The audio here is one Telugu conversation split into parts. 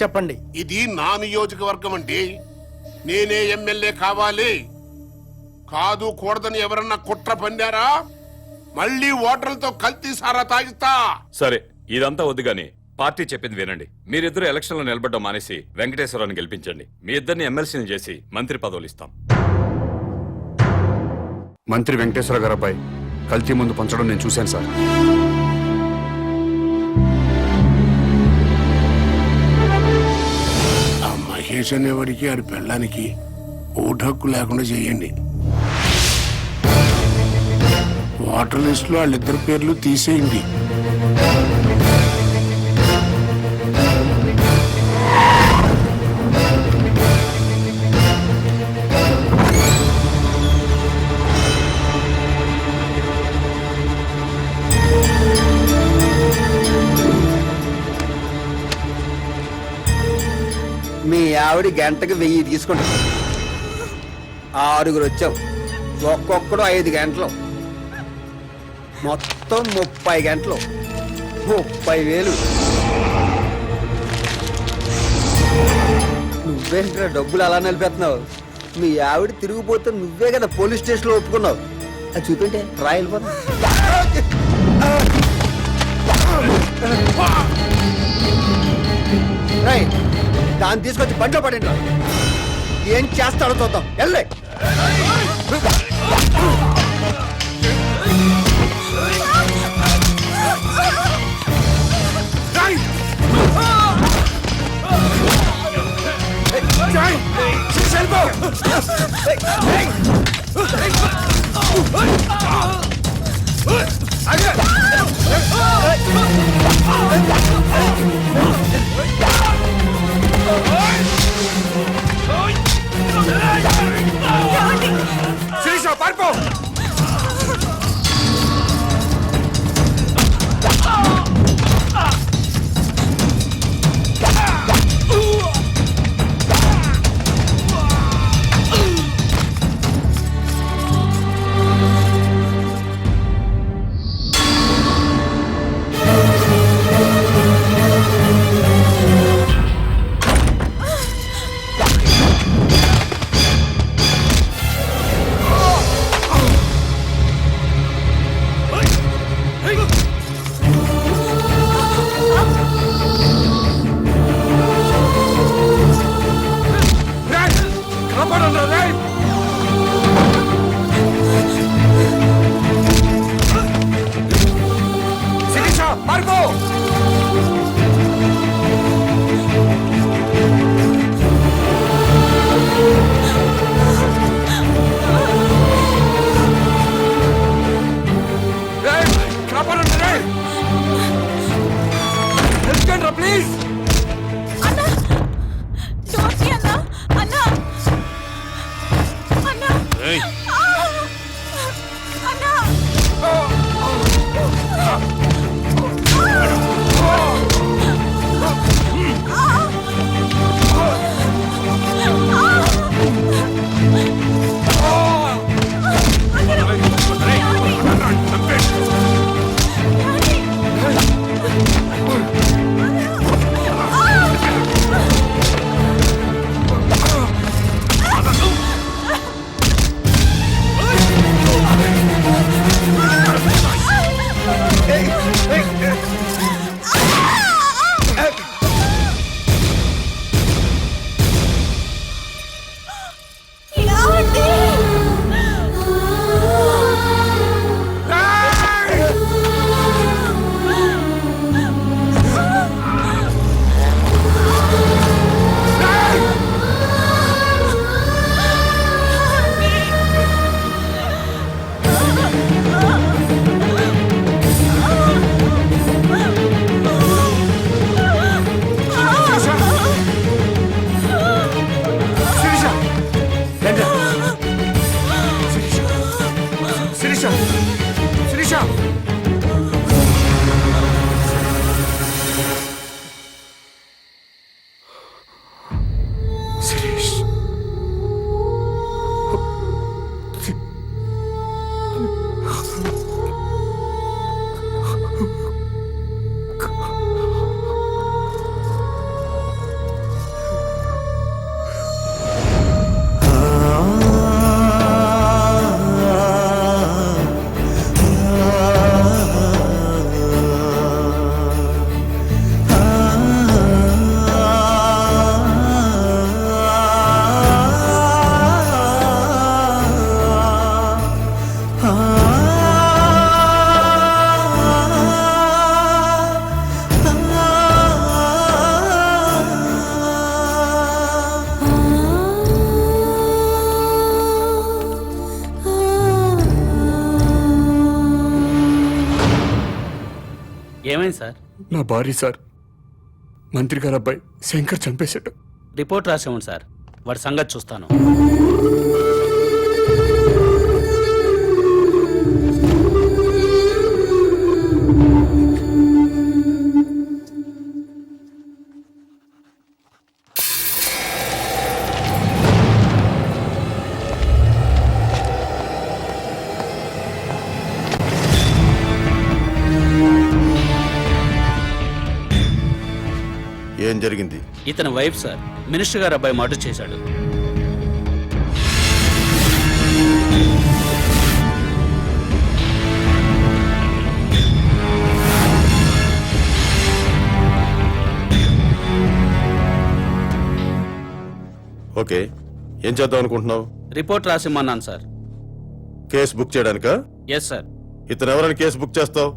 చెప్పండి. ఇది నా నియోజకవర్గం అండి. నేనే ఎమ్మెల్యే కావాలి. కాదు కూడదని ఎవరన్నా కుట్ర పన్నారా మళ్ళీ ఓటర్లతో కల్తీ సారా తాగిస్తా. సరే, ఇదంతా వద్దు గాని పార్టీ చెప్పింది వినండి. మీరిద్దరు ఎలక్షన్ లో నిలబడ్డం మానేసి వెంకటేశ్వరరావుని గెలిపించండి. మీ ఇద్దరిని ఎమ్మెల్సీని చేసి మంత్రి పదవులు ఇస్తాం. మంత్రి వెంకటేశ్వర గారిపై కల్తీ ముందు పంచడం నేను చూశాను సార్. ఆ మహేష్ అనేవాడికి ఆడి పెళ్ళానికి ఓటు హక్కు లేకుండా చేయండి. ఓటర్ లిస్ట్ లో వాళ్ళిద్దరి పేర్లు తీసేయండి. మీ ఆవిడ గంటకి 1000 తీసుకుంటాం. 6 వచ్చాం. ఒక్కొక్కడు 5 గంటలు, మొత్తం 30 గంటలు, 30,000. నువ్వేంట్రా డబ్బులు అలా నిలిపేస్తున్నావు? మీ ఆవిడ తిరిగిపోతే నువ్వే కదా పోలీస్ స్టేషన్ లో ఒప్పుకున్నావు. అది చూపింటే రాయలిపోతా. దాన్ని తీసుకొచ్చి బండిలో పడిండ్రా. ఏం చేస్తాడో చూద్దాం. వెళ్ళే శిరీష పారిపో. ఏమైంది సార్? నా భార్య సార్, మంత్రి గారు అబ్బాయి శంకర్ చంపేశాడు. రిపోర్ట్ రాసేవండి సార్, వాడి సంగతి చూస్తాను. ఏం జరిగింది? ఇతని వైఫ్ సార్, మినిస్టర్ గారు అబ్బాయి మర్డర్ చేశాడు. ఓకే, ఏం చేద్దాం అనుకుంటున్నావు? రిపోర్ట్ రాసిమ్మన్నాను సార్. కేసు బుక్ చేయడానికా? Yes sir. ఇతను ఎవరైనా కేసు బుక్ చేస్తావు?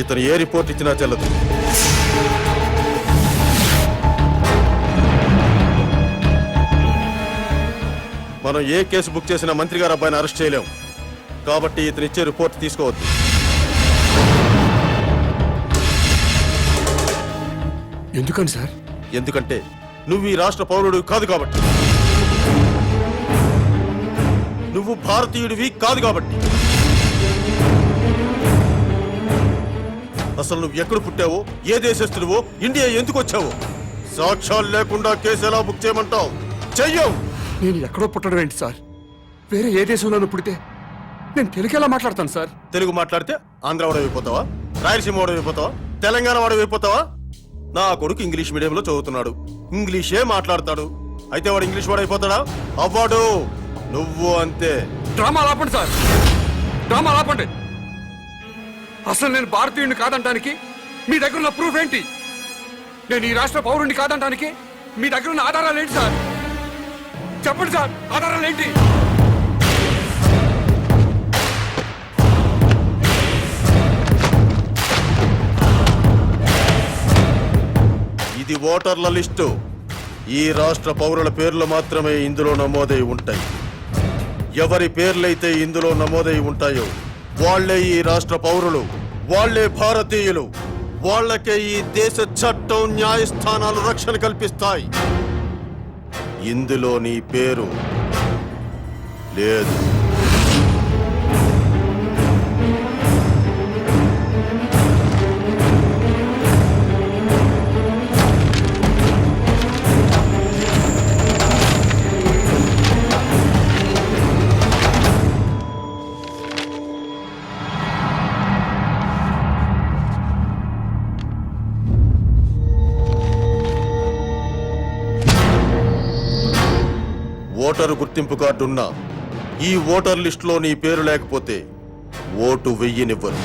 ఇతను ఏ రిపోర్ట్ ఇచ్చినా చెల్లదు. మనం ఏ కేసు బుక్ చేసినా మంత్రి గారు అబ్బాయిని అరెస్ట్ చేయలేం. కాబట్టి ఇతను ఇచ్చే రిపోర్ట్ తీసుకోవద్దు. ఎందుకని సార్? ఎందుకంటే నువ్వు ఈ రాష్ట్ర పౌరుడు కాదు కాబట్టి. నువ్వు భారతీయుడివి కాదు కాబట్టి. అసలు నువ్వు ఎక్కడ పుట్టావో, ఏ దేశస్తుడివో, ఇండియా ఎందుకు వచ్చావో సాక్ష్యాలు లేకుండా కేసు ఎలా బుక్ చేయమంటావు? చెయ్యవు. నేను ఎక్కడో పుట్టడం ఏంటి సార్? వేరే ఏ దేశంలోనూ పుడితే నేను తెలుగు ఎలా మాట్లాడతాను సార్? తెలుగు మాట్లాడితే ఆంధ్ర వాడైపోతావా? రాయలసీమ వాడైపోతావా? తెలంగాణ వాడైపోతావా? నా కొడుకు ఇంగ్లీష్ మీడియంలో చదువుతున్నాడు, ఇంగ్లీషే మాట్లాడతాడు. అయితే వాడు ఇంగ్లీష్ వాడైపోతాడా? అవ్వాడు. నువ్వు అంతే. డ్రామా ఆపండి సార్, డ్రామా ఆపండి. అసలు నేను భారతీయుడిని కాదంటానికి మీ దగ్గర ఉన్న ప్రూఫ్ ఏంటి? నేను ఈ రాష్ట్ర పౌరుడిని కాదంటానికి మీ దగ్గర ఉన్న ఆధారాలు ఏంటి సార్? చెప్పండి సార్, ఆధారాలు ఏంటి? ఇది ఓటర్ల లిస్టు. ఈ రాష్ట్ర పౌరుల పేర్లు మాత్రమే ఇందులో నమోదై ఉంటాయి. ఎవరి పేర్లైతే ఇందులో నమోదై ఉంటాయో వాళ్లే ఈ రాష్ట్ర పౌరులు, వాళ్లే భారతీయులు. వాళ్లకే ఈ దేశ చట్టం, న్యాయస్థానాలు రక్షణ కల్పిస్తాయి. ఇందులో నీ పేరు లేదు. ఓటరు గుర్తింపు కార్డు ఉన్నా ఈ ఓటర్ లిస్టులో నీ పేరు లేకపోతే ఓటు వెయ్యనివ్వరు.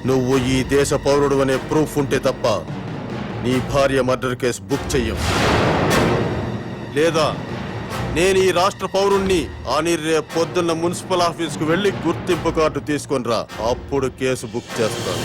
నువ్వు ఈ దేశ పౌరుడు అనే ప్రూఫ్ ఉంటే తప్ప నీ భార్య మర్డర్ కేసు బుక్ చెయ్యం. లేదా నేను ఈ రాష్ట్ర పౌరుణ్ణి అని రేపు పొద్దున్న మున్సిపల్ ఆఫీస్కు వెళ్లి గుర్తింపు కార్డు తీసుకొని రా, అప్పుడు కేసు బుక్ చేస్తాను.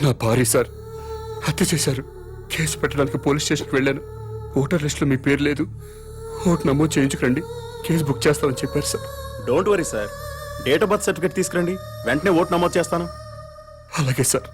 నా భార్య సార్ హత్య చేశారు. కేసు పెట్టడానికి పోలీస్ స్టేషన్కి వెళ్ళాను. ఓటర్ లిస్టులో మీ పేరు లేదు, ఓటు నమోదు చేయించుకురండి, కేసు బుక్ చేస్తామని చెప్పారు sir. Don't worry sir, date of birth certificate తీసుకురండి, వెంటనే ఓటు నమోదు చేస్తాను. అలాగే సార్.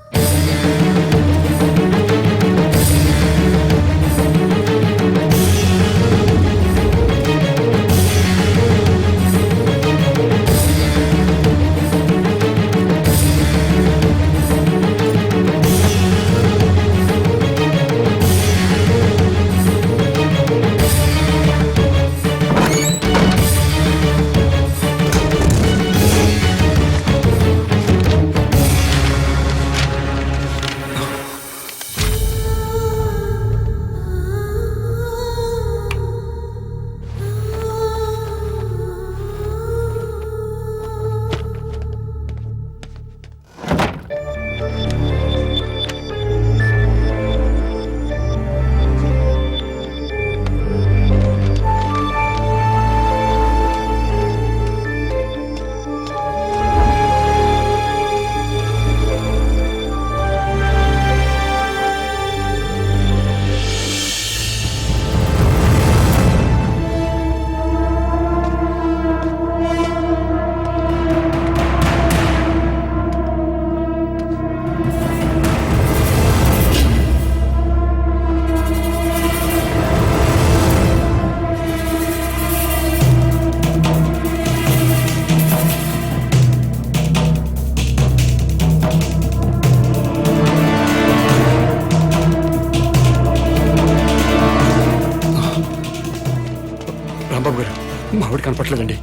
కనపట్లేదండి.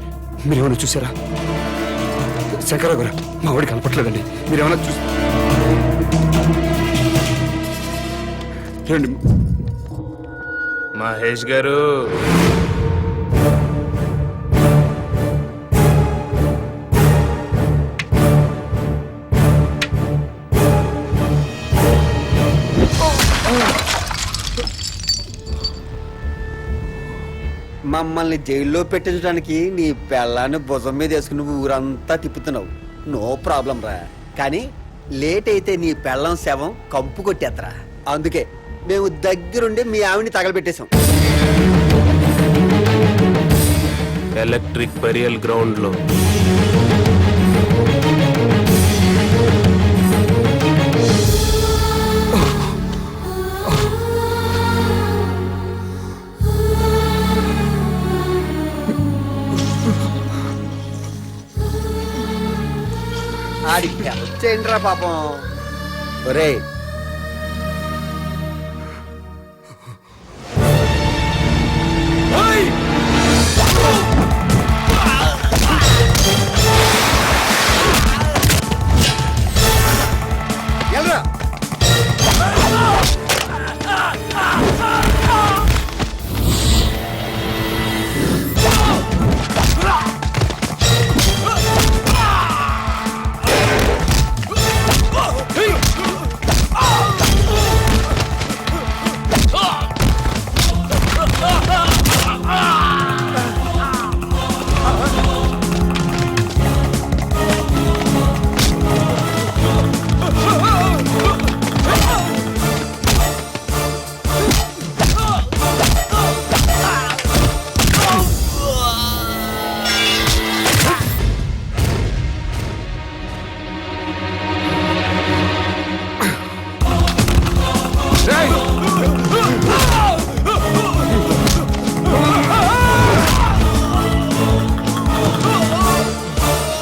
మీరేమైనా చూసారా? శంకరరావు గారు, మా వాడికి కనపట్లేదండి. మీరేమైనా చూసి ఏమండి? మహేష్ గారు, మమ్మల్ని జైల్లో పెట్టించడానికి నీ పెళ్ళాన్ని భుజం మీద వేసుకుని నువ్వు ఊరంతా తిప్పుతున్నావు. నో ప్రాబ్లం రా. కానీ లేట్ అయితే నీ పెళ్ళం శవం కంపు కొట్టేత్తరా. అందుకే మేము దగ్గరుండి మీ ఆవిడ్ని తగలబెట్టేశాం. ఎలక్ట్రిక్ బరియల్ గ్రౌండ్ లో ఆడి చేయండి రా పాపం. ఒరే